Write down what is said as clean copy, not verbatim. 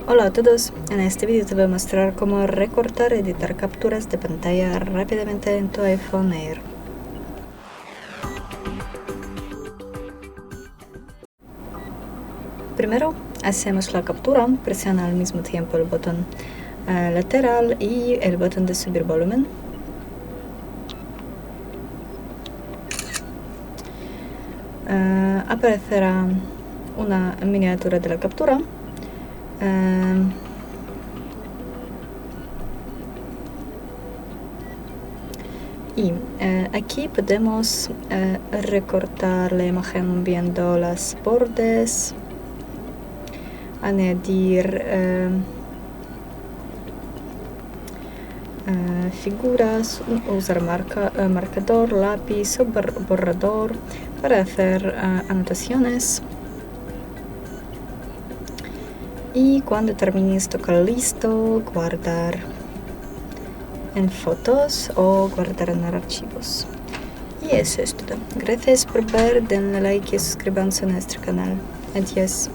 Hola a todos, en este vídeo te voy a mostrar cómo recortar y editar capturas de pantalla rápidamente en tu iPhone Air. Primero hacemos la captura, presiona al mismo tiempo el botón lateral y el botón de subir volumen. Aparecerá una miniatura de la captura. Y aquí podemos recortar la imagen viendo los bordes, añadir figuras, usar marcador, lápiz o borrador para hacer anotaciones. Y cuando termines, toca listo, guardar en fotos o guardar en archivos. Y eso es todo. Gracias por ver, denle like y suscríbanse a nuestro canal. Adiós.